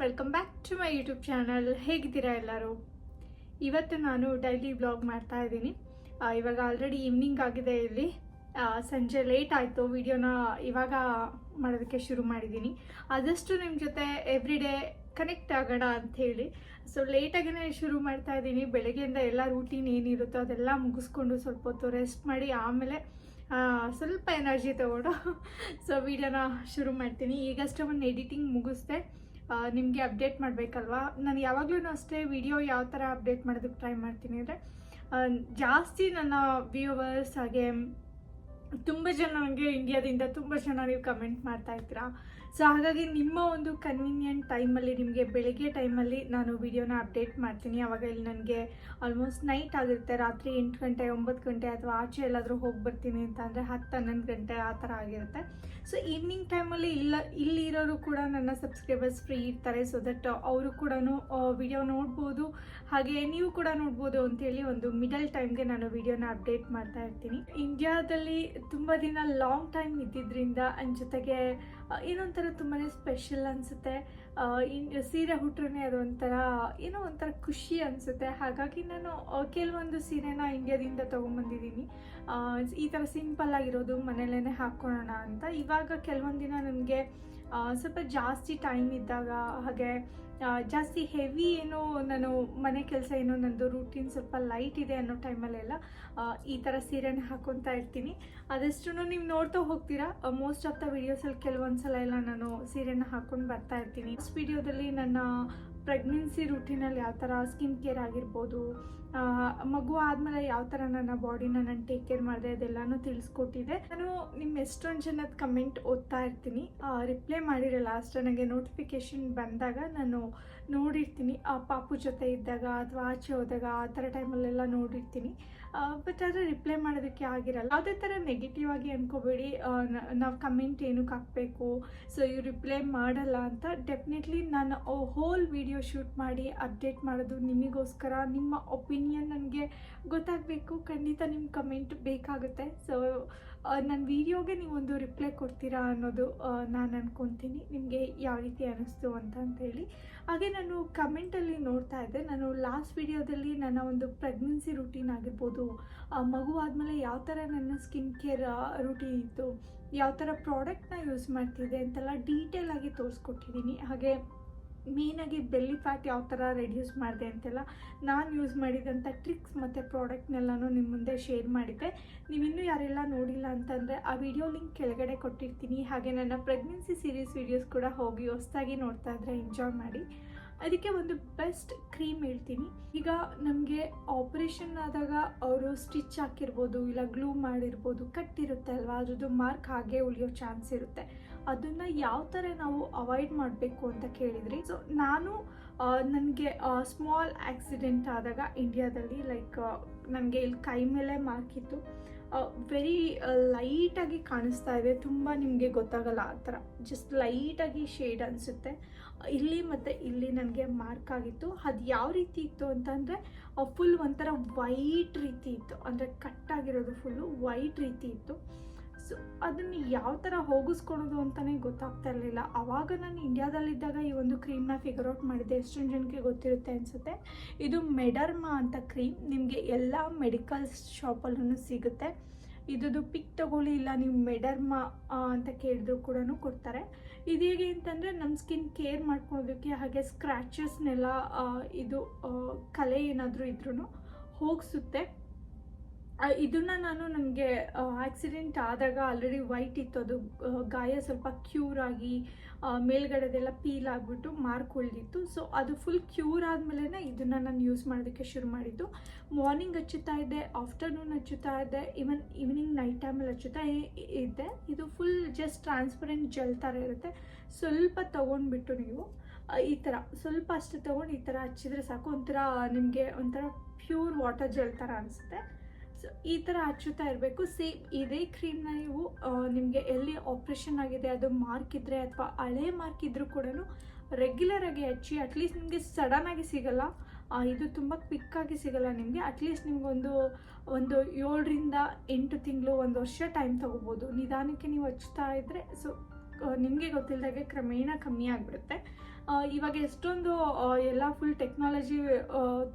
Welcome back to my YouTube channel. ಹೇಗಿದ್ದೀರಾ ಎಲ್ಲರೂ? ಇವತ್ತು ನಾನು ಡೈಲಿ ವ್ಲಾಗ್ ಮಾಡ್ತಾ ಇದ್ದೀನಿ. ಇವಾಗ ಆಲ್ರೆಡಿ ಈವ್ನಿಂಗ್ ಆಗಿದೆ. ಇಲ್ಲಿ ಸಂಜೆ ಲೇಟ್ ಆಯಿತು. ವಿಡಿಯೋನ ಇವಾಗ ಮಾಡೋದಕ್ಕೆ ಶುರು ಮಾಡಿದ್ದೀನಿ. ಆದಷ್ಟು ನಿಮ್ಮ ಜೊತೆ ಎವ್ರಿ ಡೇ ಕನೆಕ್ಟ್ ಆಗೋಣ ಅಂಥೇಳಿ ಸೊ ಲೇಟಾಗೇ ಶುರು ಮಾಡ್ತಾ ಇದ್ದೀನಿ. ಬೆಳಗ್ಗೆಯಿಂದ ಎಲ್ಲ ರೂಟೀನ್ ಏನಿರುತ್ತೋ ಅದೆಲ್ಲ ಮುಗಿಸ್ಕೊಂಡು ಸ್ವಲ್ಪ ಹೊತ್ತು ರೆಸ್ಟ್ ಮಾಡಿ ಆಮೇಲೆ ಸ್ವಲ್ಪ ಎನರ್ಜಿ ತೊಗೊಂಡು ಸೊ ವಿಡಿಯೋನ ಶುರು ಮಾಡ್ತೀನಿ. ಈಗಷ್ಟೇ ಒಂದು ಎಡಿಟಿಂಗ್ ಮುಗಿಸ್ದೆ. ನಿಮಗೆ ಅಪ್ಡೇಟ್ ಮಾಡಬೇಕಲ್ವಾ. ನಾನು ಯಾವಾಗಲೂ ಅಷ್ಟೇ ವಿಡಿಯೋ ಯಾವ ಥರ ಅಪ್ಡೇಟ್ ಮಾಡೋದಕ್ಕೆ ಟ್ರೈ ಮಾಡ್ತೀನಿ ಅಂದರೆ, ಜಾಸ್ತಿ ನನ್ನ ವ್ಯೂವರ್ಸ್ ಹಾಗೆ ತುಂಬ ಜನ ನನಗೆ ಇಂಡಿಯಾದಿಂದ ತುಂಬ ಜನ ನೀವು ಕಮೆಂಟ್ ಮಾಡ್ತಾ ಇರ್ತೀರಾ. ಸೊ ಹಾಗಾಗಿ ನಿಮ್ಮ ಒಂದು ಕನ್ವೀನಿಯೆಂಟ್ ಟೈಮಲ್ಲಿ, ನಿಮಗೆ ಬೆಳಗ್ಗೆ ಟೈಮಲ್ಲಿ ನಾನು ವಿಡಿಯೋನ ಅಪ್ಡೇಟ್ ಮಾಡ್ತೀನಿ. ಆವಾಗ ಇಲ್ಲಿ ನನಗೆ ಆಲ್ಮೋಸ್ಟ್ ನೈಟ್ ಆಗಿರುತ್ತೆ. ರಾತ್ರಿ 8 ಗಂಟೆ 9 ಗಂಟೆ ಅಥವಾ ಆಚೆ ಎಲ್ಲಾದರೂ ಹೋಗಿ ಬರ್ತೀನಿ ಅಂತ ಅಂದರೆ 10-11 ಗಂಟೆ ಆ ಥರ ಆಗಿರುತ್ತೆ. ಸೊ ಈವ್ನಿಂಗ್ ಟೈಮಲ್ಲಿ ಇಲ್ಲಿರೋರು ಕೂಡ ನನ್ನ ಸಬ್ಸ್ಕ್ರೈಬರ್ಸ್ ಫ್ರೀ ಇರ್ತಾರೆ. ಸೊ ದಟ್ ಅವರು ಕೂಡ ವಿಡಿಯೋ ನೋಡ್ಬೋದು, ಹಾಗೆ ನೀವು ಕೂಡ ನೋಡ್ಬೋದು ಅಂತೇಳಿ ಒಂದು ಮಿಡಲ್ ಟೈಮ್ಗೆ ನಾನು ವಿಡಿಯೋನ ಅಪ್ಡೇಟ್ ಮಾಡ್ತಾ ಇರ್ತೀನಿ. ಇಂಡಿಯಾದಲ್ಲಿ ತುಂಬ ದಿನ ಲಾಂಗ್ ಟೈಮ್ ಇದ್ದಿದ್ದರಿಂದ ಜೊತೆಗೆ ಏನೊಂಥರ ತುಂಬಾ ಸ್ಪೆಷಲ್ ಅನಿಸುತ್ತೆ. ಸೀರೆ ಹುಟ್ರೇ ಅದೊಂಥರ ಏನೋ ಒಂಥರ ಖುಷಿ ಅನಿಸುತ್ತೆ. ಹಾಗಾಗಿ ನಾನು ಕೆಲವೊಂದು ಸೀರೆನ ಇಂಡಿಯಾದಿಂದ ತೊಗೊಂಬಂದಿದ್ದೀನಿ. ಈ ಥರ ಸಿಂಪಲ್ ಆಗಿರೋದು ಮನೇಲೇ ಹಾಕ್ಕೊಳ್ಳೋಣ ಅಂತ. ಇವಾಗ ಕೆಲವೊಂದು ದಿನ ನನಗೆ ಸ್ವಲ್ಪ ಜಾಸ್ತಿ ಟೈಮ್ ಇದ್ದಾಗ, ಹಾಗೆ ಜಾಸ್ತಿ ಹೆವಿ ಏನೋ ನಾನು ಮನೆ ಕೆಲಸ ಏನೋ ನಂದು ರೂಟೀನ್ ಸ್ವಲ್ಪ ಲೈಟ್ ಇದೆ ಅನ್ನೋ ಟೈಮಲ್ಲೆಲ್ಲ ಈ ಥರ ಸೀರೆನ ಹಾಕ್ಕೊತಾ ಇರ್ತೀನಿ. ಅದಷ್ಟು ನೀವು ನೋಡ್ತಾ ಹೋಗ್ತೀರಾ. ಮೋಸ್ಟ್ ಆಫ್ ದ ವಿಡಿಯೋಸಲ್ಲಿ ಕೆಲವೊಂದು ಸಲ ಎಲ್ಲ ನಾನು ಸೀರೆನ ಹಾಕ್ಕೊಂಡು ಬರ್ತಾ ಇರ್ತೀನಿ. ಫಸ್ಟ್ ವಿಡಿಯೋದಲ್ಲಿ ನನ್ನ ಪ್ರೆಗ್ನೆನ್ಸಿ ರೂಟೀನಲ್ಲಿ ಯಾವ ಥರ ಸ್ಕಿನ್ ಕೇರ್ ಆಗಿರ್ಬೋದು, ಮಗು ಆದಮೇಲೆ ಯಾವ ಥರ ನನ್ನ ಬಾಡಿನ ನಾನು ಟೇಕ್ ಕೇರ್ ಮಾಡಿದೆ ಅದೆಲ್ಲನೂ ತಿಳಿಸ್ಕೊಟ್ಟಿದೆ. ನಾನು ನಿಮ್ಮ ಎಷ್ಟೊಂದು ಜನದ ಕಮೆಂಟ್ ಓದ್ತಾ ಇರ್ತೀನಿ. ರಿಪ್ಲೈ ಮಾಡಿರೋ ಲಾಸ್ಟ್ ನನಗೆ ನೋಟಿಫಿಕೇಷನ್ ಬಂದಾಗ ನಾನು ನೋಡಿರ್ತೀನಿ. ಪಾಪು ಜೊತೆ ಇದ್ದಾಗ ಅಥವಾ ಆಚೆ ಹೋದಾಗ ಆ ಥರ ಟೈಮಲ್ಲೆಲ್ಲ ನೋಡಿರ್ತೀನಿ. ಬಟ್ ಆದರೆ ರಿಪ್ಲೈ ಮಾಡೋದಕ್ಕೆ ಆಗಿರಲ್ಲ. ಯಾವುದೇ ಥರ ನೆಗೆಟಿವ್ ಆಗಿ ಅಂದ್ಕೋಬೇಡಿ. ನಾವು ಕಮೆಂಟ್ ಏನಕ್ಕೆ ಹಾಕಬೇಕು, ಸೊ ಇವ್ರು ರಿಪ್ಲೈ ಮಾಡಲ್ಲ ಅಂತ. ಡೆಫಿನೆಟ್ಲಿ ನಾನು ಹೋಲ್ ವಿಡಿಯೋ ಶೂಟ್ ಮಾಡಿ ಅಪ್ಡೇಟ್ ಮಾಡೋದು ನಿಮಗೋಸ್ಕರ. ನಿಮ್ಮ ಒಪಿನಿಯನ್ ನನಗೆ ಗೊತ್ತಾಗಬೇಕು. ಖಂಡಿತ ನಿಮ್ಮ ಕಮೆಂಟ್ ಬೇಕಾಗುತ್ತೆ. ಸೊ ನನ್ನ ವಿಡಿಯೋಗೆ ನೀವೊಂದು ರಿಪ್ಲೈ ಕೊಡ್ತೀರಾ ಅನ್ನೋದು ನಾನು ಅಂದ್ಕೊತೀನಿ. ನಿಮಗೆ ಯಾವ ರೀತಿ ಅನ್ನಿಸ್ತು ಅಂತೇಳಿ. ಹಾಗೆ ನಾನು ಕಮೆಂಟಲ್ಲಿ ನೋಡ್ತಾ ಇದ್ದೆ, ನಾನು ಲಾಸ್ಟ್ ವಿಡಿಯೋದಲ್ಲಿ ನನ್ನ ಒಂದು ಪ್ರೆಗ್ನೆನ್ಸಿ ರೂಟೀನ್ ಆಗಿರ್ಬೋದು, ಮಗು ಆದಮೇಲೆ ಯಾವ ಥರ ನನ್ನ ಸ್ಕಿನ್ ಕೇರ್ ರೂಟೀನ್ ಇತ್ತು, ಯಾವ ಥರ ಪ್ರಾಡಕ್ಟ್ನ ಯೂಸ್ ಮಾಡ್ತಿದ್ದೆ ಅಂತೆಲ್ಲ ಡೀಟೇಲ್ ಆಗಿ ತೋರಿಸ್ಕೊಟ್ಟಿದ್ದೀನಿ. ಹಾಗೆ ಮೇಯ್ನಾಗಿ ಬೆಲ್ಲಿ ಫ್ಯಾಟ್ ಯಾವ ಥರ ರೆಡ್ಯೂಸ್ ಮಾಡಿದೆ ಅಂತೆಲ್ಲ ನಾನು ಯೂಸ್ ಮಾಡಿದಂಥ ಟ್ರಿಕ್ಸ್ ಮತ್ತು ಪ್ರಾಡಕ್ಟ್ನೆಲ್ಲನೂ ನಿಮ್ಮ ಮುಂದೆ ಶೇರ್ ಮಾಡಿದ್ದೆ. ನೀವಿನ್ನೂ ಯಾರೆಲ್ಲ ನೋಡಿಲ್ಲ ಅಂತಂದರೆ ಆ ವಿಡಿಯೋ ಲಿಂಕ್ ಕೆಳಗಡೆ ಕೊಟ್ಟಿರ್ತೀನಿ. ಹಾಗೆ ನನ್ನ ಪ್ರೆಗ್ನೆನ್ಸಿ ಸೀರೀಸ್ ವೀಡಿಯೋಸ್ ಕೂಡ ಹೋಗಿ ಹೊಸದಾಗಿ ನೋಡ್ತಾ ಇದ್ದರೆ ಎಂಜಾಯ್ ಮಾಡಿ. ಅದಕ್ಕೆ ಒಂದು ಬೆಸ್ಟ್ ಕ್ರೀಮ್ ಹೇಳ್ತೀನಿ. ಈಗ ನಮಗೆ ಆಪ್ರೇಷನ್ ಆದಾಗ ಅವರು ಸ್ಟಿಚ್ ಹಾಕಿರ್ಬೋದು, ಇಲ್ಲ ಗ್ಲೂ ಮಾಡಿರ್ಬೋದು, ಕಟ್ಟಿರುತ್ತೆ ಅಲ್ವಾ, ಅದ್ರದ್ದು ಮಾರ್ಕ್ ಹಾಗೆ ಉಳಿಯೋ ಚಾನ್ಸ್ ಇರುತ್ತೆ. ಅದನ್ನು ಯಾವ ಥರ ನಾವು ಅವಾಯ್ಡ್ ಮಾಡಬೇಕು ಅಂತ ಕೇಳಿದ್ರಿ. ಸೊ ನಾನು ನನಗೆ ಸ್ಮಾಲ್ ಆಕ್ಸಿಡೆಂಟ್ ಆದಾಗ ಇಂಡಿಯಾದಲ್ಲಿ, ಲೈಕ್ ನನಗೆ ಇಲ್ಲಿ ಕೈ ಮೇಲೆ ಮಾರ್ಕ್ ಇತ್ತು. ವೆರಿ ಲೈಟಾಗಿ ಕಾಣಿಸ್ತಾ ಇದೆ, ತುಂಬ ನಿಮಗೆ ಗೊತ್ತಾಗಲ್ಲ ಆ ಥರ, ಜಸ್ಟ್ ಲೈಟಾಗಿ ಶೇಡ್ ಅನಿಸುತ್ತೆ ಇಲ್ಲಿ ಮತ್ತು ಇಲ್ಲಿ ನನಗೆ ಮಾರ್ಕ್ ಆಗಿತ್ತು. ಅದು ಯಾವ ರೀತಿ ಇತ್ತು ಅಂತಂದರೆ ಫುಲ್ ಒಂಥರ ವೈಟ್ ರೀತಿ ಇತ್ತು, ಅಂದರೆ ಕಟ್ಟಾಗಿರೋದು ಫುಲ್ಲು ವೈಟ್ ರೀತಿ ಇತ್ತು. ಸೊ ಅದನ್ನು ಯಾವ ಥರ ಹೋಗಿಸ್ಕೊಳೋದು ಅಂತಲೇ ಗೊತ್ತಾಗ್ತಾ ಇರಲಿಲ್ಲ. ಆವಾಗ ನಾನು ಇಂಡಿಯಾದಲ್ಲಿದ್ದಾಗ ಈ ಒಂದು ಕ್ರೀಮ್ನ ಫಿಗರ್ ಔಟ್ ಮಾಡಿದ್ದೆ. ಎಷ್ಟೊಂದು ಜನಕ್ಕೆ ಗೊತ್ತಿರುತ್ತೆ ಅನಿಸುತ್ತೆ. ಇದು ಮೆಡರ್ಮಾ ಅಂತ ಕ್ರೀಮ್. ನಿಮಗೆ ಎಲ್ಲ ಮೆಡಿಕಲ್ ಶಾಪಲ್ಲೂ ಸಿಗುತ್ತೆ. ಇದ್ದು ಪಿಕ್ ತೊಗೊಳ್ಳಿ, ಇಲ್ಲ ನೀವು ಮೆಡರ್ಮಾ ಅಂತ ಕೇಳಿದ್ರು ಕೂಡ ಕೊಡ್ತಾರೆ. ಇದು ಹೇಗೆ ಅಂತಂದರೆ ನಮ್ಮ ಸ್ಕಿನ್ ಕೇರ್ ಮಾಡ್ಕೊಳ್ಳೋದಕ್ಕೆ, ಹಾಗೆ ಸ್ಕ್ರ್ಯಾಚಸ್ನೆಲ್ಲ ಇದು ಕಲೆ ಏನಾದರೂ ಇದ್ರೂ ಹೋಗಿಸುತ್ತೆ. ಇದನ್ನು ನಾನು ನನಗೆ ಆಕ್ಸಿಡೆಂಟ್ ಆದಾಗ ಆಲ್ರೆಡಿ ವೈಟ್ ಇತ್ತು, ಅದು ಗಾಯ ಸ್ವಲ್ಪ ಕ್ಯೂರ್ ಆಗಿ ಮೇಲ್ಗಡೆದೆಲ್ಲ ಪೀಲ್ ಆಗಿಬಿಟ್ಟು ಮಾರ್ಕ್ ಉಳಿದಿತ್ತು. ಸೊ ಅದು ಫುಲ್ ಕ್ಯೂರ್ ಆದಮೇಲೆ ಇದನ್ನು ನಾನು ಯೂಸ್ ಮಾಡೋದಕ್ಕೆ ಶುರು ಮಾಡಿದ್ದು. ಮಾರ್ನಿಂಗ್ ಹಚ್ಚುತ್ತಾ ಇದ್ದೆ, ಆಫ್ಟರ್ನೂನ್ ಹಚ್ಚುತ್ತಾ ಇದ್ದೆ, ಈವ್ನಿಂಗ್ ನೈಟ್ ಟೈಮಲ್ಲಿ ಹಚ್ಚುತ್ತಾ ಇದ್ದೆ. ಇದು ಫುಲ್ ಜಸ್ಟ್ ಟ್ರಾನ್ಸ್ಪರೆಂಟ್ ಜೆಲ್ ಥರ ಇರುತ್ತೆ. ಸ್ವಲ್ಪ ತೊಗೊಂಡ್ಬಿಟ್ಟು ನೀವು ಈ ಥರ ಸ್ವಲ್ಪ ಅಷ್ಟು ತೊಗೊಂಡು ಈ ಥರ ಹಚ್ಚಿದ್ರೆ ಸಾಕು. ನಿಮಗೆ ಒಂಥರ ಪ್ಯೂರ್ ವಾಟರ್ ಜೆಲ್ ಥರ ಅನಿಸುತ್ತೆ. ಸೊ ಈ ಥರ ಹಚ್ಚುತ್ತಾ ಇರಬೇಕು. ಸೇಮ್ ಇದೇ ಕ್ರೀಮ್ನ ನೀವು ನಿಮಗೆ ಎಲ್ಲಿ ಆಪ್ರೇಷನ್ ಆಗಿದೆ ಅದು ಮಾರ್ಕ್ ಇದ್ದರೆ ಅಥವಾ ಹಳೆ ಮಾರ್ಕ್ ಇದ್ದರೂ ಕೂಡ ರೆಗ್ಯುಲರಾಗಿ ಹಚ್ಚಿ. ಅಟ್ಲೀಸ್ಟ್ ನಿಮಗೆ ಸಡನ್ನಾಗಿ ಸಿಗಲ್ಲ, ಇದು ತುಂಬ ಕ್ವಿಕ್ಕಾಗಿ ಸಿಗಲ್ಲ ನಿಮಗೆ. ಅಟ್ಲೀಸ್ಟ್ ನಿಮಗೊಂದು 7ರಿಂದ 8 ತಿಂಗಳು, 1 ವರ್ಷ ಟೈಮ್ ತೊಗೋಬೋದು. ನಿಧಾನಕ್ಕೆ ನೀವು ಹಚ್ತಾ ಇದ್ದರೆ ಸೊ ನಿಮಗೆ ಗೊತ್ತಿಲ್ಲದಾಗೆ ಕ್ರಮೇಣ ಕಮ್ಮಿ ಆಗಿಬಿಡುತ್ತೆ. ಇವಾಗ ಎಷ್ಟೊಂದು ಎಲ್ಲ ಫುಲ್ ಟೆಕ್ನಾಲಜಿ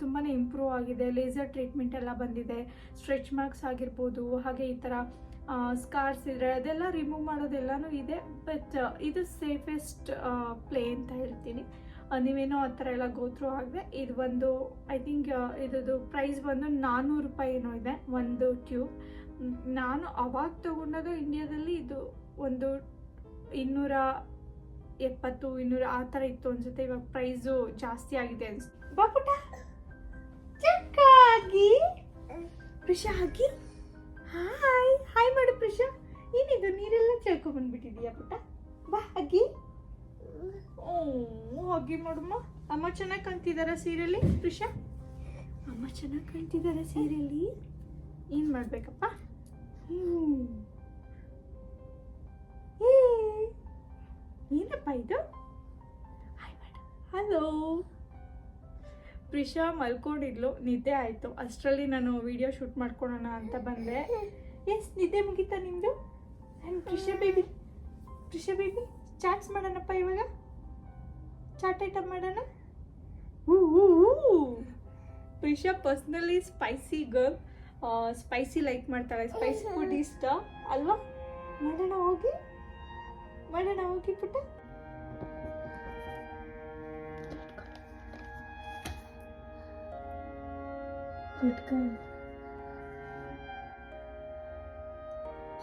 ತುಂಬಾ ಇಂಪ್ರೂವ್ ಆಗಿದೆ. ಲೇಸರ್ ಟ್ರೀಟ್ಮೆಂಟ್ ಎಲ್ಲ ಬಂದಿದೆ. ಸ್ಟ್ರೆಚ್ ಮಾರ್ಕ್ಸ್ ಆಗಿರ್ಬೋದು, ಹಾಗೆ ಈ ಥರ ಸ್ಕಾರ್ಸ್ ಇದ್ರೆ ಅದೆಲ್ಲ ರಿಮೂವ್ ಮಾಡೋದೆಲ್ಲನೂ ಇದೆ. ಬಟ್ ಇದು ಸೇಫೆಸ್ಟ್ ಪ್ಲೇ ಅಂತ ಹೇಳ್ತೀನಿ. ನೀವೇನೋ ಆ ಥರ ಎಲ್ಲ ಗೋತ್ರೂ ಆಗದೆ. ಇದು ಒಂದು ಐ ಥಿಂಕ್ ಇದ್ರದ್ದು ಪ್ರೈಸ್ ಬಂದು 400 ರೂಪಾಯಿ ಏನೋ ಇದೆ ಒಂದು ಟ್ಯೂಬ್. ನಾನು ಅವಾಗ ತೊಗೊಂಡಾಗ ಇಂಡಿಯಾದಲ್ಲಿ ಇದು ಒಂದು 270, 200 ಆ ಥರ ಇತ್ತು ಅನ್ಸುತ್ತೆ. ಇವಾಗ ಪ್ರೈಸು ಜಾಸ್ತಿ ಆಗಿದೆ ಅನ್ಸುತ್ತೆ. ಬಾಪುಟ ಚಕ್ಕಾಗಿ ಪ್ರಿಷಾ ಹಾಕಿ ಹಾಯ್ ಹಾಯ್ ಮಾಡು ಪ್ರಿಷಾ. ಏನಿದು ನೀರೆಲ್ಲ ಚೆಲ್ಕೊಂಡ್ಬಂದ್ಬಿಟ್ಟಿದೀಯಾ ಪುಟ್ಟ? ಬಾ ಅಗ್ಗಿ. ಅಗ್ಗಿ ಮಾಡಮ್ಮ. ಅಮ್ಮ ಚೆನ್ನಾಗಿ ಕಾಣ್ತಿದಾರ ಸೀರೆಯಲ್ಲಿ ಪ್ರಿಷಾ? ಅಮ್ಮ ಚೆನ್ನಾಗಿ ಕಾಣ್ತಿದಾರ ಸೀರೆಯಲ್ಲಿ. ಏನು ಮಾಡಬೇಕಪ್ಪ? ಏನಪ್ಪ ಇದು? ಹಾಯ್ ಮಾಡು. ಹಲೋ. ಪ್ರಿಷಾ ಮಲ್ಕೊಂಡಿದ್ಲು, ನಿದ್ದೆ ಆಯಿತು. ಅಷ್ಟರಲ್ಲಿ ನಾನು ವಿಡಿಯೋ ಶೂಟ್ ಮಾಡ್ಕೊಳೋಣ ಅಂತ ಬಂದೆ. ಎಸ್, ನಿದ್ದೆ ಮುಗೀತಾ ನಿಮ್ಮದು? ಆ್ಯಂಡ್ ಪ್ರಿಷಾ ಬೇಬಿ ಚಾಟ್ಸ್ ಮಾಡೋಣಪ್ಪ. ಇವಾಗ ಚಾಟ್ ಐಟಮ್ ಮಾಡೋಣ. Prisha personally spicy girl, spicy like ಮಾಡ್ತಾಳೆ. ಸ್ಪೈಸಿ ಫುಡ್ ಇಷ್ಟ ಅಲ್ವಾ? ಮಾಡೋಣ ಹೋಗಿ ಪುಟ್ಟ.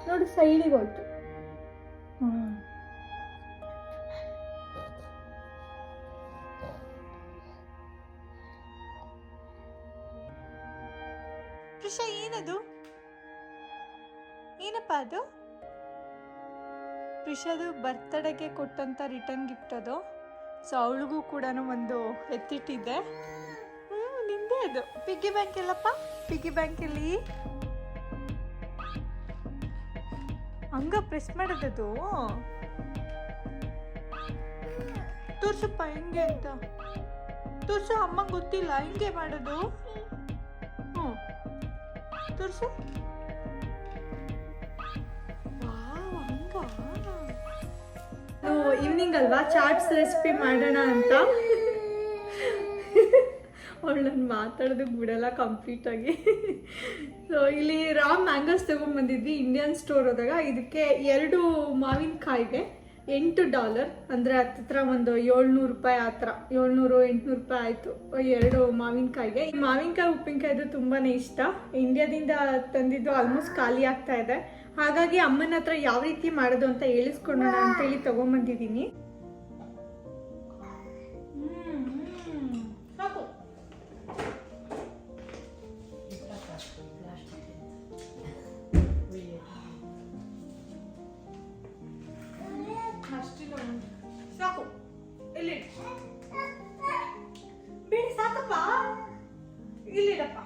ನೋಡಿ ಸೈಡಿಗೆ ಹೋಯ್ತು. ಪ್ರಿಷಾ ಏನದು? ಏನಪ್ಪ ಅದು? ಪ್ರಿಷಾದು ಬರ್ತ್ಡೇಗೆ ಕೊಟ್ಟಂತ ರಿಟರ್ನ್ ಗಿಫ್ಟ್ ಅದು. ಸೊ ಅವಳಿಗೂ ಕೂಡ ಒಂದು ಎತ್ತಿಟ್ಟಿದ್ದೆ. ನಿಂದೆ ಅದು. ಪಿಗ್ಗಿ ಬ್ಯಾಂಕ್ ಎಲ್ಲಪ್ಪ? ಪಿಗ್ಗಿ ಬ್ಯಾಂಕಲ್ಲಿ ಹಂಗ ಪ್ರೆಸ್ ಮಾಡೋದದು. ತೋರ್ಸಪ್ಪ ಹೆಂಗೆ ಅಂತ. ತೋರ್ಸು, ಅಮ್ಮಂಗೆ ಗೊತ್ತಿಲ್ಲ ಹೆಂಗೆ ಮಾಡೋದು. ತೋರ್ಸು. ಈವ್ನಿಂಗ್ ಅಲ್ವಾ ಚಾಟ್ಸ್ ರೆಸಿಪಿ ಮಾಡೋಣ ಅಂತ. ಅವಳು ನಾನು ಮಾತಾಡೋದಕ್ಕೆ ಬಿಡಲ್ಲ ಕಂಪ್ಲೀಟಾಗಿ. ಸೊ ಇಲ್ಲಿ ರಾ ಮ್ಯಾಂಗೋಸ್ ತೊಗೊಂಡ್ಬಂದಿದ್ವಿ ಇಂಡಿಯನ್ ಸ್ಟೋರ್ ಹೋದಾಗ. ಇದಕ್ಕೆ 2 ಮಾವಿನಕಾಯಿಗೆ $8, ಅಂದರೆ ಹತ್ತಿರ ಒಂದು 700 ರೂಪಾಯಿ ಆ ಥರ. 700-800 ರೂಪಾಯಿ ಆಯಿತು 2 ಮಾವಿನಕಾಯಿಗೆ. ಈ ಮಾವಿನಕಾಯಿ ಉಪ್ಪಿನಕಾಯಿದು ತುಂಬಾ ಇಷ್ಟ. ಇಂಡಿಯಾದಿಂದ ತಂದಿದ್ದು ಆಲ್ಮೋಸ್ಟ್ ಖಾಲಿ ಆಗ್ತಾ ಇದೆ. ಹಾಗಾಗಿ ಅಮ್ಮನ ಹತ್ರ ಯಾವ ರೀತಿ ಮಾಡೋದು ಅಂತ ಹೇಳಿಸ್ಕೊಡೋಣ ಅಂತೇಳಿ ತೊಗೊಂಬಂದಿದ್ದೀನಿ. ಸಾಕು, ಇಲ್ಲಿ ಬೇಡ, ಸಾಕಪ್ಪ, ಇಲ್ಲಿಡಪ್ಪ.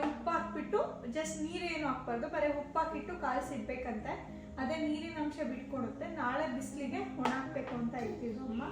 ಉಪ್ಪು ಹಾಕ್ಬಿಟ್ಟು ಜಸ್ಟ್ ನೀರೇನು ಹಾಕ್ಬಾರ್ದು, ಬರೀ ಉಪ್ಪು ಹಾಕಿಟ್ಟು ಕಾಯಿಸಿಡ್ಬೇಕಂತೆ. ಅದೇ ನೀರಿನ ಅಂಶ ಬಿಟ್ಕೊಡುತ್ತೆ. ನಾಳೆ ಬಿಸಿಲಿಗೆ ಒಣಾಕ್ಬೇಕು ಅಂತ ಹೇಳ್ತಿದ್ರು ಅಮ್ಮ.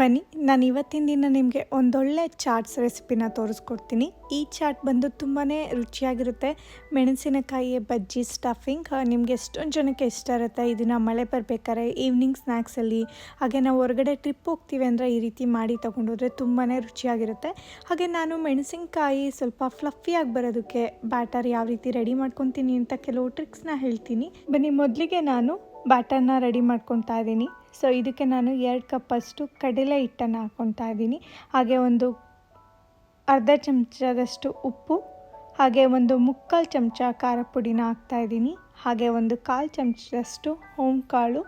ಬನ್ನಿ, ನಾನು ಇವತ್ತಿನ ದಿನ ನಿಮಗೆ ಒಂದೊಳ್ಳೆ ಚಾಟ್ಸ್ ರೆಸಿಪಿನ ತೋರಿಸ್ಕೊಡ್ತೀನಿ. ಈ ಚಾಟ್ ಬಂದು ತುಂಬಾ ರುಚಿಯಾಗಿರುತ್ತೆ. ಮೆಣಸಿನಕಾಯಿ ಬಜ್ಜಿ ಸ್ಟಫಿಂಗ್ ನಿಮಗೆ ಎಷ್ಟೊಂದು ಜನಕ್ಕೆ ಇಷ್ಟ ಇರುತ್ತೆ. ಇದನ್ನು ಮಳೆ ಬರಬೇಕಾದ್ರೆ ಈವ್ನಿಂಗ್ ಸ್ನ್ಯಾಕ್ಸಲ್ಲಿ, ಹಾಗೆ ನಾವು ಹೊರಗಡೆ ಟ್ರಿಪ್ ಹೋಗ್ತೀವಿ ಅಂದರೆ ಈ ರೀತಿ ಮಾಡಿ ತೊಗೊಂಡೋದ್ರೆ ತುಂಬಾ ರುಚಿಯಾಗಿರುತ್ತೆ. ಹಾಗೆ ನಾನು ಮೆಣಸಿನಕಾಯಿ ಸ್ವಲ್ಪ ಫ್ಲಫಿಯಾಗಿ ಬರೋದಕ್ಕೆ ಬ್ಯಾಟರ್ ಯಾವ ರೀತಿ ರೆಡಿ ಮಾಡ್ಕೊತೀನಿ ಅಂತ ಕೆಲವು ಟ್ರಿಕ್ಸ್ನ ಹೇಳ್ತೀನಿ. ಬನ್ನಿ, ಮೊದಲಿಗೆ ನಾನು ಬ್ಯಾಟರ್ನ ರೆಡಿ ಮಾಡ್ಕೊತಾ ಇದ್ದೀನಿ. ಸೊ ಇದಕ್ಕೆ ನಾನು 2 ಕಪ್ಪಷ್ಟು ಕಡಲೆ ಹಿಟ್ಟನ್ನು ಹಾಕ್ಕೊತಾ ಇದ್ದೀನಿ. ಹಾಗೆ ಒಂದು ಅರ್ಧ ಚಮಚದಷ್ಟು ಉಪ್ಪು, ಹಾಗೆ ಒಂದು 3/4 ಚಮಚ ಖಾರ ಪುಡಿನ ಹಾಕ್ತಾಯಿದ್ದೀನಿ. ಹಾಗೆ ಒಂದು 1/4 ಚಮಚದಷ್ಟು ಕಾಳು,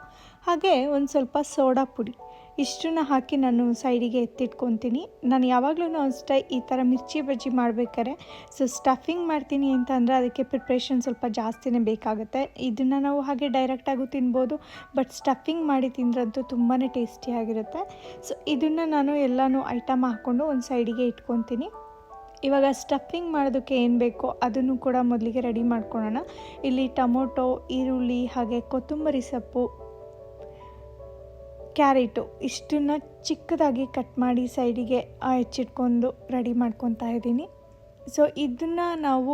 ಹಾಗೆ ಒಂದು ಸ್ವಲ್ಪ ಸೋಡಾ ಪುಡಿ. ಇಷ್ಟನ್ನ ಹಾಕಿ ನಾನು ಸೈಡಿಗೆ ಎತ್ತಿಟ್ಕೊತೀನಿ. ನಾನು ಯಾವಾಗಲೂ ಅಷ್ಟೇ ಈ ಥರ ಮಿರ್ಚಿ ಬಜ್ಜಿ ಮಾಡಬೇಕಾದ್ರೆ ಸ್ಟಫಿಂಗ್ ಮಾಡ್ತೀನಿ ಅಂತಂದರೆ ಅದಕ್ಕೆ ಪ್ರಿಪ್ರೇಷನ್ ಸ್ವಲ್ಪ ಜಾಸ್ತಿನೇ ಬೇಕಾಗುತ್ತೆ. ಇದನ್ನು ನಾವು ಹಾಗೆ ಡೈರೆಕ್ಟಾಗೂ ತಿನ್ಬೋದು, ಬಟ್ ಸ್ಟಫಿಂಗ್ ಮಾಡಿ ತಿಂದ್ರಂತೂ ತುಂಬಾ ಟೇಸ್ಟಿಯಾಗಿರುತ್ತೆ. ಸೊ ಇದನ್ನು ನಾನು ಎಲ್ಲನೂ ಐಟಮ್ ಹಾಕ್ಕೊಂಡು ಒಂದು ಸೈಡಿಗೆ ಇಟ್ಕೊತೀನಿ. ಇವಾಗ ಸ್ಟಫಿಂಗ್ ಮಾಡೋದಕ್ಕೆ ಏನು ಬೇಕೋ ಅದನ್ನು ಕೂಡ ಮೊದಲಿಗೆ ರೆಡಿ ಮಾಡ್ಕೊಳ್ಳೋಣ. ಇಲ್ಲಿ ಟೊಮೊಟೊ, ಈರುಳ್ಳಿ, ಹಾಗೆ ಕೊತ್ತಂಬರಿ ಸೊಪ್ಪು, ಕ್ಯಾರೆಟು ಇಷ್ಟನ್ನು ಚಿಕ್ಕದಾಗಿ ಕಟ್ ಮಾಡಿ ಸೈಡಿಗೆ ಹೆಚ್ಚಿಟ್ಕೊಂಡು ರೆಡಿ ಮಾಡ್ಕೊತಾ ಇದ್ದೀನಿ. ಸೊ ಇದನ್ನು ನಾವು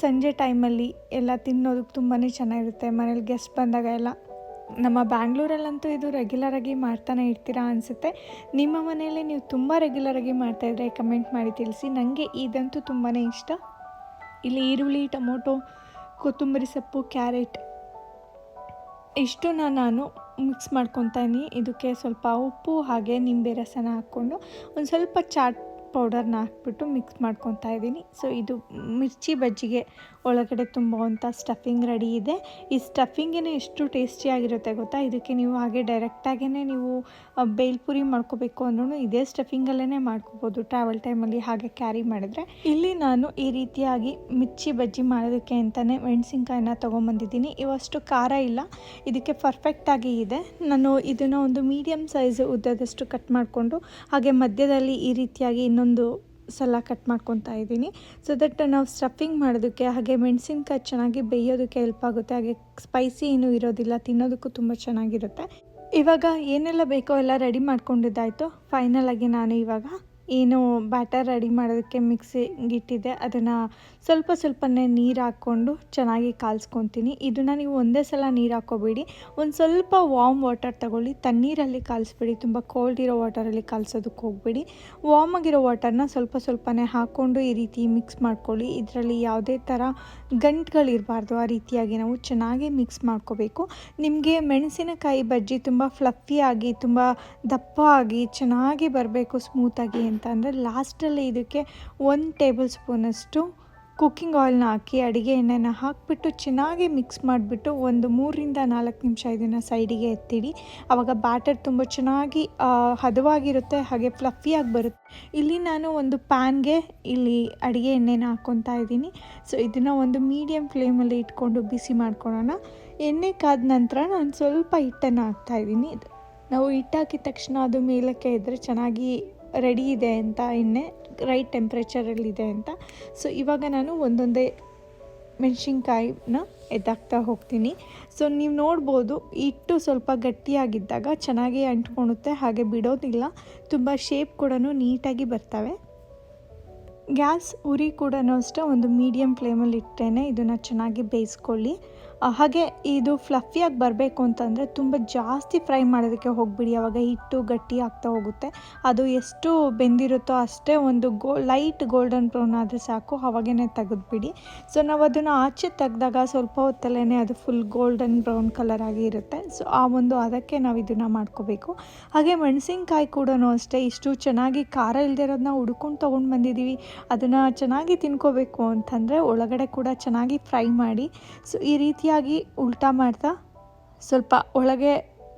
ಸಂಜೆ ಟೈಮಲ್ಲಿ ಎಲ್ಲ ತಿನ್ನೋದಕ್ಕೆ ತುಂಬಾ ಚೆನ್ನಾಗಿರುತ್ತೆ. ಮನೇಲಿ ಗೆಸ್ಟ್ ಬಂದಾಗ ಎಲ್ಲ ನಮ್ಮ ಬ್ಯಾಂಗ್ಳೂರಲ್ಲಂತೂ ಇದು ರೆಗ್ಯುಲರಾಗಿ ಮಾಡ್ತಾನೆ ಇರ್ತೀರಾ ಅನಿಸುತ್ತೆ. ನಿಮ್ಮ ಮನೆಯಲ್ಲಿ ನೀವು ತುಂಬ ರೆಗ್ಯುಲರಾಗಿ ಮಾಡ್ತಾಯಿದ್ರೆ ಕಮೆಂಟ್ ಮಾಡಿ ತಿಳಿಸಿ. ನನಗೆ ಇದಂತೂ ತುಂಬಾ ಇಷ್ಟ. ಇಲ್ಲಿ ಈರುಳ್ಳಿ, ಟೊಮೊಟೊ, ಕೊತ್ತಂಬರಿ ಸೊಪ್ಪು, ಕ್ಯಾರೆಟ್ ಇಷ್ಟನ್ನ ನಾನು ಮಿಕ್ಸ್ ಮಾಡ್ಕೊತಾ ಇದ್ದೀನಿ. ಇದಕ್ಕೆ ಸ್ವಲ್ಪ ಉಪ್ಪು ಹಾಗೆ ನಿಂಬೆ ರಸನ ಹಾಕ್ಕೊಂಡು ಒಂದು ಸ್ವಲ್ಪ ಚಾಟ್ ಪೌಡರ್ನ ಹಾಕ್ಬಿಟ್ಟು ಮಿಕ್ಸ್ ಮಾಡ್ಕೊತಾ ಇದ್ದೀನಿ. ಸೊ ಇದು ಮಿರ್ಚಿ ಬಜ್ಜಿಗೆ ಒಳಗಡೆ ತುಂಬುವಂಥ ಸ್ಟಫಿಂಗ್ ರೆಡಿ ಇದೆ. ಈ ಸ್ಟಫಿಂಗೇ ಎಷ್ಟು ಟೇಸ್ಟಿಯಾಗಿರುತ್ತೆ ಗೊತ್ತಾ. ಇದಕ್ಕೆ ನೀವು ಹಾಗೆ ಡೈರೆಕ್ಟಾಗೇ ನೀವು ಬೇಲ್ಪುರಿ ಮಾಡ್ಕೋಬೇಕು ಅಂದ್ರೂ ಇದೇ ಸ್ಟಫಿಂಗಲ್ಲೇ ಮಾಡ್ಕೋಬೋದು ಟ್ರಾವೆಲ್ ಟೈಮಲ್ಲಿ ಹಾಗೆ ಕ್ಯಾರಿ ಮಾಡಿದ್ರೆ. ಇಲ್ಲಿ ನಾನು ಈ ರೀತಿಯಾಗಿ ಮಿರ್ಚಿ ಬಜ್ಜಿ ಮಾಡೋದಕ್ಕೆ ಅಂತಲೇ ಮೆಣಸಿನ್ಕಾಯಿನ ತೊಗೊಂಬಂದಿದ್ದೀನಿ. ಇವಷ್ಟು ಖಾರ ಇಲ್ಲ, ಇದಕ್ಕೆ ಪರ್ಫೆಕ್ಟಾಗಿ ಇದೆ. ನಾನು ಇದನ್ನು ಒಂದು ಮೀಡಿಯಮ್ ಸೈಜ್ ಉದ್ದದಷ್ಟು ಕಟ್ ಮಾಡಿಕೊಂಡು ಹಾಗೆ ಮಧ್ಯದಲ್ಲಿ ಈ ರೀತಿಯಾಗಿ ಇನ್ನೊಂದು ಸಲ ಕಟ್ ಮಾಡ್ಕೊತಾ ಇದ್ದೀನಿ. ಸೊ ದಟ್ ನಾವು ಸ್ಟಫಿಂಗ್ ಮಾಡೋದಕ್ಕೆ ಹಾಗೆ ಮೆಣಸಿನ್ಕಾಯಿ ಚೆನ್ನಾಗಿ ಬೇಯೋದಕ್ಕೆ ಹೆಲ್ಪ್ ಆಗುತ್ತೆ. ಹಾಗೆ ಸ್ಪೈಸಿ ಏನೂ ಇರೋದಿಲ್ಲ, ತಿನ್ನೋದಕ್ಕೂ ತುಂಬ ಚೆನ್ನಾಗಿರುತ್ತೆ. ಇವಾಗ ಏನೆಲ್ಲ ಬೇಕೋ ಎಲ್ಲ ರೆಡಿ ಮಾಡ್ಕೊಂಡಿದ್ದಾಯಿತು. ಫೈನಲಾಗಿ ನಾನು ಇವಾಗ ಏನು ಬ್ಯಾಟರ್ ರೆಡಿ ಮಾಡೋದಕ್ಕೆ ಮಿಕ್ಸಿಗೆ ಇಟ್ಟಿದ್ದೆ ಅದನ್ನು ಸ್ವಲ್ಪನೇ ನೀರು ಹಾಕ್ಕೊಂಡು ಚೆನ್ನಾಗಿ ಕಾಲ್ಸ್ಕೊತೀನಿ. ಇದನ್ನು ನೀವು ಒಂದೇ ಸಲ ನೀರು ಹಾಕ್ಕೋಬೇಡಿ, ಒಂದು ಸ್ವಲ್ಪ ವಾಮ್ ವಾಟರ್ ತಗೊಳ್ಳಿ, ತಣ್ಣೀರಲ್ಲಿ ಕಾಲಿಸ್ಬೇಡಿ, ತುಂಬ ಕೋಲ್ಡ್ ಇರೋ ವಾಟರಲ್ಲಿ ಕಾಲಿಸೋದಕ್ಕೆ ಹೋಗಬೇಡಿ. ವಾಮ್ ಆಗಿರೋ ವಾಟರ್ನ ಸ್ವಲ್ಪನೇ ಹಾಕ್ಕೊಂಡು ಈ ರೀತಿ ಮಿಕ್ಸ್ ಮಾಡ್ಕೊಳ್ಳಿ. ಇದರಲ್ಲಿ ಯಾವುದೇ ಥರ ಗಂಟುಗಳಿರಬಾರ್ದು, ಆ ರೀತಿಯಾಗಿ ನಾವು ಚೆನ್ನಾಗಿ ಮಿಕ್ಸ್ ಮಾಡ್ಕೋಬೇಕು. ನಿಮಗೆ ಮೆಣಸಿನಕಾಯಿ ಬಜ್ಜಿ ತುಂಬ ಫ್ಲಫಿಯಾಗಿ ತುಂಬ ದಪ್ಪ ಆಗಿ ಚೆನ್ನಾಗಿ ಬರಬೇಕು ಸ್ಮೂತಾಗಿ ಅಂತಂದರೆ ಲಾಸ್ಟಲ್ಲಿ ಇದಕ್ಕೆ 1 ಟೇಬಲ್ ಸ್ಪೂನಷ್ಟು ಕುಕ್ಕಿಂಗ್ ಆಯಿಲ್ನ ಹಾಕಿ ಅಡುಗೆ ಎಣ್ಣೆನ ಹಾಕಿಬಿಟ್ಟು ಚೆನ್ನಾಗಿ ಮಿಕ್ಸ್ ಮಾಡಿಬಿಟ್ಟು ಒಂದು 3ರಿಂದ 4 ನಿಮಿಷ ಇದನ್ನು ಸೈಡಿಗೆ ಎತ್ತಿಡಿ. ಆವಾಗ ಬ್ಯಾಟರ್ ತುಂಬ ಚೆನ್ನಾಗಿ ಹದವಾಗಿರುತ್ತೆ ಹಾಗೆ ಫ್ಲಫಿಯಾಗಿ ಬರುತ್ತೆ. ಇಲ್ಲಿ ನಾನು ಒಂದು ಪ್ಯಾನ್ಗೆ ಇಲ್ಲಿ ಅಡುಗೆ ಎಣ್ಣೆನ ಹಾಕ್ಕೊತಾ ಇದ್ದೀನಿ. ಸೊ ಇದನ್ನು ಒಂದು ಮೀಡಿಯಮ್ ಫ್ಲೇಮಲ್ಲಿ ಇಟ್ಕೊಂಡು ಬಿಸಿ ಮಾಡ್ಕೊಳ್ಳೋಣ. ಎಣ್ಣೆ ಕಾದ ನಂತರ ನಾನು ಸ್ವಲ್ಪ ಹಿಟ್ಟನ್ನು ಹಾಕ್ತಾಯಿದ್ದೀನಿ. ನಾವು ಹಿಟ್ಟು ಹಾಕಿದ ತಕ್ಷಣ ಅದು ಮೇಲಕ್ಕೆ ಇದ್ದರೆ ಚೆನ್ನಾಗಿ ರೆಡಿ ಇದೆ ಅಂತ, ಎಣ್ಣೆ ರೈಟ್ ಟೆಂಪ್ರೇಚರಲ್ಲಿದೆ ಅಂತ. ಸೊ ಇವಾಗ ನಾನು ಒಂದೊಂದೇ ಮೆಣಸಿನ್ಕಾಯಿನ ಎದ್ದಾಕ್ತಾ ಹೋಗ್ತೀನಿ. ಸೊ ನೀವು ನೋಡ್ಬೋದು ಹಿಟ್ಟು ಸ್ವಲ್ಪ ಗಟ್ಟಿಯಾಗಿದ್ದಾಗ ಚೆನ್ನಾಗಿ ಅಂಟ್ಕೊಳುತ್ತೆ, ಹಾಗೆ ಬಿಡೋದಿಲ್ಲ, ತುಂಬ ಶೇಪ್ ಕೂಡ ನೀಟಾಗಿ ಬರ್ತವೆ. ಗ್ಯಾಸ್ ಉರಿ ಕೂಡ ಅಷ್ಟೇ ಒಂದು ಮೀಡಿಯಮ್ ಫ್ಲೇಮಲ್ಲಿ ಇಟ್ಟೇನೆ ಇದನ್ನು ಚೆನ್ನಾಗಿ ಬೇಯಿಸ್ಕೊಳ್ಳಿ. ಹಾಗೆ ಇದು ಫ್ಲಫಿಯಾಗಿ ಬರಬೇಕು ಅಂತಂದರೆ ತುಂಬ ಜಾಸ್ತಿ ಫ್ರೈ ಮಾಡೋದಕ್ಕೆ ಹೋಗ್ಬಿಡಿ, ಆವಾಗ ಹಿಟ್ಟು ಗಟ್ಟಿ ಆಗ್ತಾ ಹೋಗುತ್ತೆ. ಅದು ಎಷ್ಟು ಬೆಂದಿರುತ್ತೋ ಅಷ್ಟೇ ಒಂದು ಲೈಟ್ ಗೋಲ್ಡನ್ ಬ್ರೌನ್ ಆದರೆ ಸಾಕು, ಅವಾಗೇ ತೆಗೆದುಬಿಡಿ. ಸೊ ನಾವು ಅದನ್ನು ಆಚೆ ತೆಗೆದಾಗ ಸ್ವಲ್ಪ ಹೊತ್ತಲ್ಲೇ ಅದು ಫುಲ್ ಗೋಲ್ಡನ್ ಬ್ರೌನ್ ಕಲರ್ ಆಗಿ ಇರುತ್ತೆ. ಸೊ ಆ ಒಂದು ಅದಕ್ಕೆ ನಾವು ಇದನ್ನು ಮಾಡ್ಕೋಬೇಕು. ಹಾಗೆ ಮೆಣಸಿನ್ಕಾಯಿ ಕೂಡ ಅಷ್ಟೇ, ಇಷ್ಟು ಚೆನ್ನಾಗಿ ಖಾರ ಇಲ್ಲದೆ ಇರೋದನ್ನ ಹುಡ್ಕೊಂಡು ತೊಗೊಂಡು ಬಂದಿದ್ದೀವಿ. ಅದನ್ನು ಚೆನ್ನಾಗಿ ತಿನ್ಕೋಬೇಕು ಅಂತಂದರೆ ಒಳಗಡೆ ಕೂಡ ಚೆನ್ನಾಗಿ ಫ್ರೈ ಮಾಡಿ. ಸೊ ಈ ರೀತಿಯಾಗಿ ಉಲ್ಟಾ ಮಾಡ್ತಾ ಸ್ವಲ್ಪ ಒಳಗೆ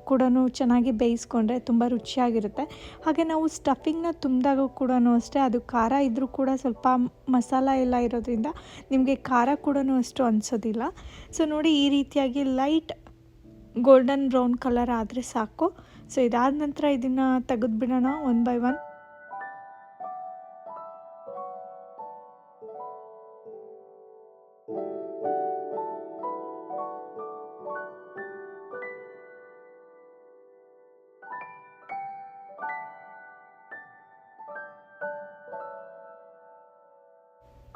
ಕೂಡ ಚೆನ್ನಾಗಿ ಬೇಯಿಸ್ಕೊಂಡ್ರೆ ತುಂಬ ರುಚಿಯಾಗಿರುತ್ತೆ. ಹಾಗೆ ನಾವು ಸ್ಟಫಿಂಗ್ನ ತುಂಬಿದಾಗ ಕೂಡ ಅಷ್ಟೇ, ಅದು ಖಾರ ಇದ್ದರೂ ಕೂಡ ಸ್ವಲ್ಪ ಮಸಾಲ ಎಲ್ಲ ಇರೋದ್ರಿಂದ ನಿಮಗೆ ಖಾರ ಕೂಡ ಅಷ್ಟು ಅನಿಸೋದಿಲ್ಲ. ಸೊ ನೋಡಿ ಈ ರೀತಿಯಾಗಿ ಲೈಟ್ ಗೋಲ್ಡನ್ ಬ್ರೌನ್ ಕಲರ್ ಆದರೆ ಸಾಕು. ಸೊ ಇದಾದ ನಂತರ ಇದನ್ನು ತೆಗೆದುಬಿಡೋಣ ಒನ್ ಬೈ ಒನ್.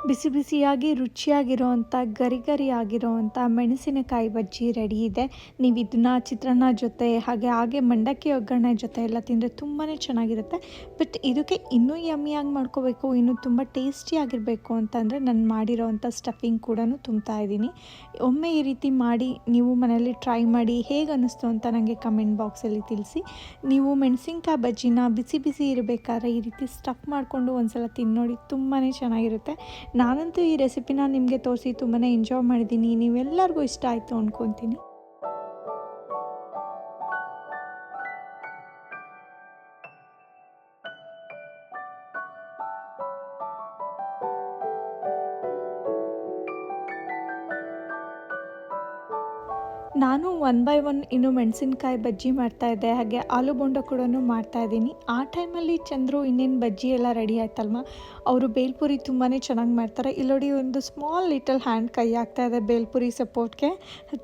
ಬಿಸಿ ಬಿಸಿಯಾಗಿ ರುಚಿಯಾಗಿರೋವಂಥ ಗರಿ ಆಗಿರೋವಂಥ ಮೆಣಸಿನಕಾಯಿ ಬಜ್ಜಿ ರೆಡಿ ಇದೆ. ನೀವು ಇದನ್ನು ಚಿತ್ರಾನ್ನ ಜೊತೆ ಹಾಗೆ ಮಂಡಕ್ಕಿ ಒಗ್ಗರಣೆ ಜೊತೆ ಎಲ್ಲ ತಿಂದರೆ ತುಂಬಾ ಚೆನ್ನಾಗಿರುತ್ತೆ. ಬಟ್ ಇದಕ್ಕೆ ಇನ್ನೂ ಯಮ್ಮಿಯಾಗಿ ಮಾಡ್ಕೋಬೇಕು, ಇನ್ನೂ ತುಂಬ ಟೇಸ್ಟಿಯಾಗಿರಬೇಕು ಅಂತಂದರೆ ನಾನು ಮಾಡಿರೋವಂಥ ಸ್ಟಫಿಂಗ್ ಕೂಡ ತುಂಬ್ತಾ ಇದ್ದೀನಿ. ಒಮ್ಮೆ ಈ ರೀತಿ ಮಾಡಿ ನೀವು ಮನೆಯಲ್ಲಿ ಟ್ರೈ ಮಾಡಿ ಹೇಗೆ ಅನ್ನಿಸ್ತು ಅಂತ ನನಗೆ ಕಮೆಂಟ್ ಬಾಕ್ಸಲ್ಲಿ ತಿಳಿಸಿ. ನೀವು ಮೆಣಸಿನ್ಕಾಯಿ ಬಜ್ಜಿನ ಬಿಸಿ ಬಿಸಿ ಇರಬೇಕಾದ್ರೆ ಈ ರೀತಿ ಸ್ಟಫ್ ಮಾಡಿಕೊಂಡು ಒಂದ್ಸಲ ತಿನ್ನೋಡಿ, ತುಂಬಾ ಚೆನ್ನಾಗಿರುತ್ತೆ. ನಾನಂತೂ ಈ ರೆಸಿಪಿನ ನಿಮಗೆ ತೋರಿಸಿ ತುಂಬಾ ಎಂಜಾಯ್ ಮಾಡಿದ್ದೀನಿ. ನೀವೆಲ್ಲರಿಗೂ ಇಷ್ಟ ಆಯಿತು ಅಂದ್ಕೊತೀನಿ. ನಾನು 1 ಬೈ 1 ಇನ್ನು ಮೆಣಸಿನ್ಕಾಯಿ ಬಜ್ಜಿ ಮಾಡ್ತಾಯಿದ್ದೆ, ಹಾಗೆ ಆಲೂ ಬೋಂಡ ಕೂಡ ಮಾಡ್ತಾಯಿದ್ದೀನಿ. ಆ ಟೈಮಲ್ಲಿ ಚಂದ್ರು ಇನ್ನೇನು ಬಜ್ಜಿ ಎಲ್ಲ ರೆಡಿ ಆಯ್ತಲ್ವ, ಅವರು ಬೇಲ್ಪುರಿ ತುಂಬಾ ಚೆನ್ನಾಗಿ ಮಾಡ್ತಾರೆ. ಇಲ್ಲೋಡಿ ಒಂದು ಸ್ಮಾಲ್ ಲಿಟಲ್ ಹ್ಯಾಂಡ್ ಕೈ ಆಗ್ತಾಯಿದೆ ಬೇಲ್ಪುರಿ ಸಪೋರ್ಟ್ಗೆ.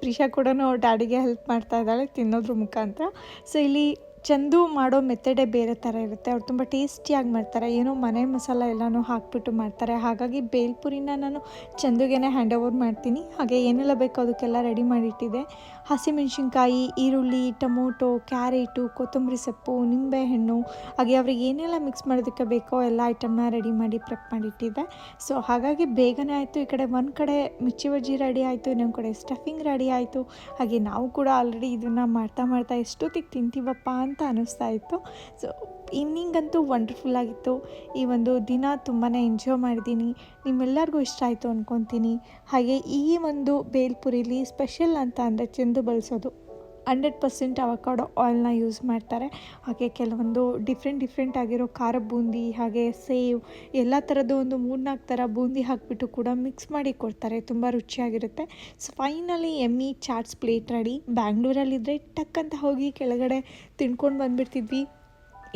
ಪ್ರಿಷಾ ಕೂಡ ಅವ್ರ ಡ್ಯಾಡಿಗೆ ಹೆಲ್ಪ್ ಮಾಡ್ತಾ ಇದ್ದಾಳೆ ತಿನ್ನೋದ್ರ ಮುಖಾಂತರ. ಸೊ ಇಲ್ಲಿ ಚಂದು ಮಾಡೋ ಮೆಥಡೇ ಬೇರೆ ಥರ ಇರುತ್ತೆ. ಅವ್ರು ತುಂಬ ಟೇಸ್ಟಿಯಾಗಿ ಮಾಡ್ತಾರೆ, ಏನೋ ಮನೆ ಮಸಾಲ ಎಲ್ಲನೂ ಹಾಕಿಬಿಟ್ಟು ಮಾಡ್ತಾರೆ. ಹಾಗಾಗಿ ಬೇಲ್ಪುರಿನ ನಾನು ಚಂದುಗೆ ಹ್ಯಾಂಡ್ ಓವರ್ ಮಾಡ್ತೀನಿ. ಹಾಗೆ ಏನೆಲ್ಲ ಬೇಕೋ ಅದಕ್ಕೆಲ್ಲ ರೆಡಿ ಮಾಡಿಟ್ಟಿದ್ದೆ. ಹಸಿಮೆಣ್ಸಿನ್ಕಾಯಿ, ಈರುಳ್ಳಿ, ಟೊಮೊಟೊ, ಕ್ಯಾರೆಟು, ಕೊತ್ತಂಬರಿ ಸೊಪ್ಪು, ನಿಂಬೆಹಣ್ಣು, ಹಾಗೆ ಅವ್ರಿಗೆ ಏನೆಲ್ಲ ಮಿಕ್ಸ್ ಮಾಡೋದಕ್ಕೆ ಬೇಕೋ ಎಲ್ಲ ಐಟಮ್ನ ರೆಡಿ ಮಾಡಿ ಪ್ರೆಪ್ ಮಾಡಿಟ್ಟಿದ್ದೆ. ಸೊ ಹಾಗಾಗಿ ಬೇಗನೆ ಆಯಿತು. ಈ ಕಡೆ ಒಂದು ಕಡೆ ಮಿರ್ಚಿ ಬಜ್ಜಿ ರೆಡಿ ಆಯಿತು, ಇನ್ನೊಂದು ಕಡೆ ಸ್ಟಫಿಂಗ್ ರೆಡಿ ಆಯಿತು. ಹಾಗೆ ನಾವು ಕೂಡ ಆಲ್ರೆಡಿ ಇದನ್ನು ಮಾಡ್ತಾ ಎಷ್ಟೊತ್ತಿಗೆ ತಿಂತೀವಪ್ಪ ಅಂತ ಅನ್ನಿಸ್ತಾ ಇತ್ತು. ಸೊ ಈವ್ನಿಂಗ್ ಅಂತೂ ವಂಡರ್ಫುಲ್ ಆಗಿತ್ತು. ಈ ಒಂದು ದಿನ ತುಂಬಾ ಎಂಜಾಯ್ ಮಾಡಿದ್ದೀನಿ. ನಿಮ್ಮೆಲ್ಲರಿಗೂ ಇಷ್ಟ ಆಯಿತು ಅಂದ್ಕೊತೀನಿ. ಹಾಗೆ ಈ ಒಂದು ಬೇಲ್ಪುರಿಲಿ ಸ್ಪೆಷಲ್ ಅಂತ ಅಂದರೆ ಚಂದು ಬಳಸೋದು 100% ಅವಕಾಡೋ ಆಯಿಲ್ನ ಯೂಸ್ ಮಾಡ್ತಾರೆ. ಹಾಗೆ ಕೆಲವೊಂದು ಡಿಫ್ರೆಂಟ್ ಆಗಿರೋ ಖಾರ ಬೂಂದಿ, ಹಾಗೆ ಸೇವ್, ಎಲ್ಲ ಥರದ್ದು ಒಂದು 3-4 ಥರ ಬೂಂದಿ ಹಾಕಿಬಿಟ್ಟು ಕೂಡ ಮಿಕ್ಸ್ ಮಾಡಿ ಕೊಡ್ತಾರೆ. ತುಂಬ ರುಚಿಯಾಗಿರುತ್ತೆ. ಸೊ ಫೈನಲಿ ಎಮ್ಮಿ ಚಾಟ್ಸ್ ಪ್ಲೇಟ್ ರೆಡಿ. ಬ್ಯಾಂಗ್ಳೂರಲ್ಲಿದ್ದರೆ ಟಕ್ ಅಂತ ಹೋಗಿ ಕೆಳಗಡೆ ತಿನ್ಕೊಂಡು ಬಂದುಬಿಡ್ತಿದ್ವಿ.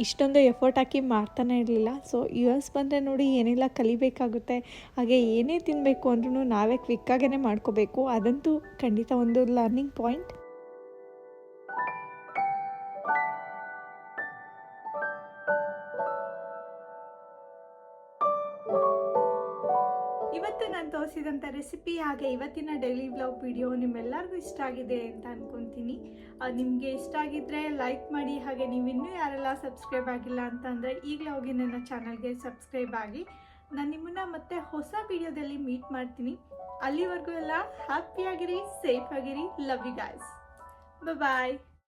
ಇಷ್ಟೊಂದು ಎಫರ್ಟ್ ಹಾಕಿ ಮಾಡ್ತಾನೆ ಇರಲಿಲ್ಲ. ಸೊ US ಬಂದರೆ ನೋಡಿ ಏನೆಲ್ಲ ಕಲಿಬೇಕಾಗುತ್ತೆ. ಹಾಗೆ ಏನೇ ತಿನ್ನಬೇಕು ಅಂದ್ರೂ ನಾವೇ ಕ್ವಿಕ್ಕಾಗೇ ಮಾಡ್ಕೋಬೇಕು. ಅದಂತೂ ಖಂಡಿತ ಒಂದು ಲರ್ನಿಂಗ್ ಪಾಯಿಂಟ್. ಇವತ್ತು ನಾನು ತೋರಿಸಿದಂಥ ರೆಸಿಪಿ ಹಾಗೆ ಇವತ್ತಿನ ಡೈಲಿ ವ್ಲಾಗ್ ವಿಡಿಯೋ ನಿಮ್ಮೆಲ್ಲರಿಗೂ ಇಷ್ಟ ಆಗಿದೆ ಅಂತ ಅಂದ್ಕೊತೀನಿ. ನಿಮಗೆ ಇಷ್ಟ ಆಗಿದ್ದರೆ ಲೈಕ್ ಮಾಡಿ. ಹಾಗೆ ನೀವು ಇನ್ನೂ ಯಾರೆಲ್ಲ ಸಬ್ಸ್ಕ್ರೈಬ್ ಆಗಿಲ್ಲ ಅಂತಂದರೆ ಈಗಲೇ ಹೋಗಿ ನನ್ನ ಚಾನಲ್ಗೆ ಸಬ್ಸ್ಕ್ರೈಬ್ ಆಗಿ. ನಾನು ನಿಮ್ಮನ್ನು ಮತ್ತೆ ಹೊಸ ವಿಡಿಯೋದಲ್ಲಿ ಮೀಟ್ ಮಾಡ್ತೀನಿ. ಅಲ್ಲಿವರೆಗೂ ಎಲ್ಲ ಹ್ಯಾಪಿಯಾಗಿರಿ, ಸೇಫ್ ಆಗಿರಿ. Love you guys. ಬಾಯ್.